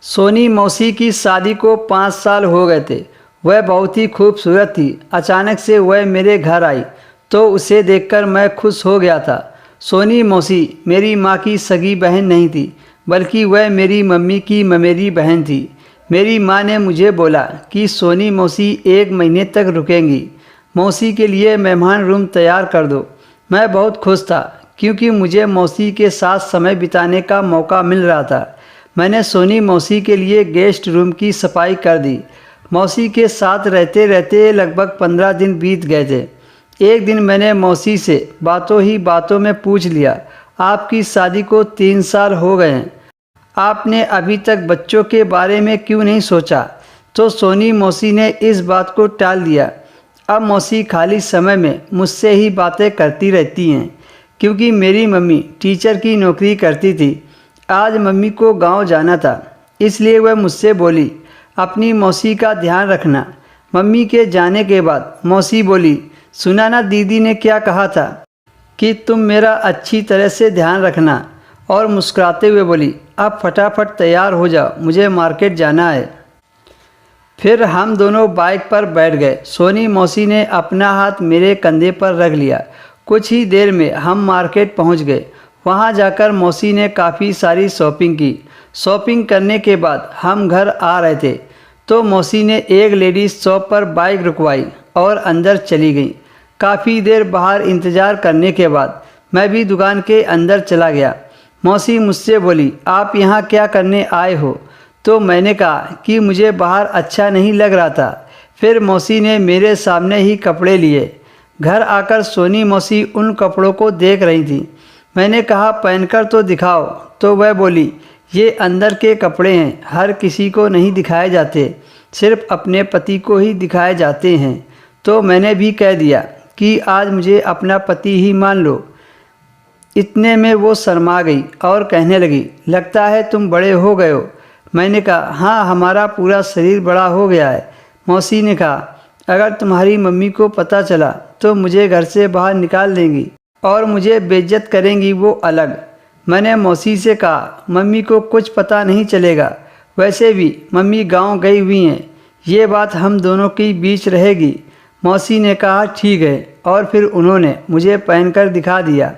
सोनी मौसी की शादी को 5 साल हो गए थे। वह बहुत ही खूबसूरत थी। अचानक से वह मेरे घर आई तो उसे देखकर मैं खुश हो गया था। सोनी मौसी मेरी माँ की सगी बहन नहीं थी, बल्कि वह मेरी मम्मी की ममेरी बहन थी। मेरी माँ ने मुझे बोला कि सोनी मौसी 1 महीने तक रुकेंगी। मौसी के लिए मेहमान रूम तैयार कर दो। मैं बहुत खुश था क्योंकि मुझे मौसी के साथ समय बिताने का मौका मिल रहा था। मैंने सोनी मौसी के लिए गेस्ट रूम की सफाई कर दी। मौसी के साथ रहते रहते लगभग 15 दिन बीत गए थे। एक दिन मैंने मौसी से बातों ही बातों में पूछ लिया, आपकी शादी को 3 साल हो गए हैं, आपने अभी तक बच्चों के बारे में क्यों नहीं सोचा? तो सोनी मौसी ने इस बात को टाल दिया। अब मौसी खाली समय में मुझसे ही बातें करती रहती हैं, क्योंकि मेरी मम्मी टीचर की नौकरी करती थी। आज मम्मी को गांव जाना था, इसलिए वह मुझसे बोली, अपनी मौसी का ध्यान रखना। मम्मी के जाने के बाद मौसी बोली, सुना ना दीदी ने क्या कहा था कि तुम मेरा अच्छी तरह से ध्यान रखना। और मुस्कुराते हुए बोली, अब फटाफट तैयार हो जाओ, मुझे मार्केट जाना है। फिर हम दोनों बाइक पर बैठ गए। सोनी मौसी ने अपना हाथ मेरे कंधे पर रख लिया। कुछ ही देर में हम मार्केट पहुंच गए। वहां जाकर मौसी ने काफ़ी सारी शॉपिंग की। शॉपिंग करने के बाद हम घर आ रहे थे तो मौसी ने एक लेडीज़ शॉप पर बाइक रुकवाई और अंदर चली गई। काफ़ी देर बाहर इंतज़ार करने के बाद मैं भी दुकान के अंदर चला गया। मौसी मुझसे बोली, आप यहाँ क्या करने आए हो? तो मैंने कहा कि मुझे बाहर अच्छा नहीं लग रहा था। फिर मौसी ने मेरे सामने ही कपड़े लिए। घर आकर सोनी मौसी उन कपड़ों को देख रही थी। मैंने कहा, पहनकर तो दिखाओ। तो वह बोली, ये अंदर के कपड़े हैं, हर किसी को नहीं दिखाए जाते, सिर्फ अपने पति को ही दिखाए जाते हैं। तो मैंने भी कह दिया कि आज मुझे अपना पति ही मान लो। इतने में वो शर्मा गई और कहने लगी, लगता है तुम बड़े हो गए हो। मैंने कहा, हाँ, हमारा पूरा शरीर बड़ा हो गया है। मौसी ने कहा, अगर तुम्हारी मम्मी को पता चला तो मुझे घर से बाहर निकाल देंगी और मुझे बेइज्जत करेंगी, वो अलग। मैंने मौसी से कहा, मम्मी को कुछ पता नहीं चलेगा, वैसे भी मम्मी गांव गई हुई हैं, ये बात हम दोनों के बीच रहेगी। मौसी ने कहा, ठीक है, और फिर उन्होंने मुझे पहनकर दिखा दिया।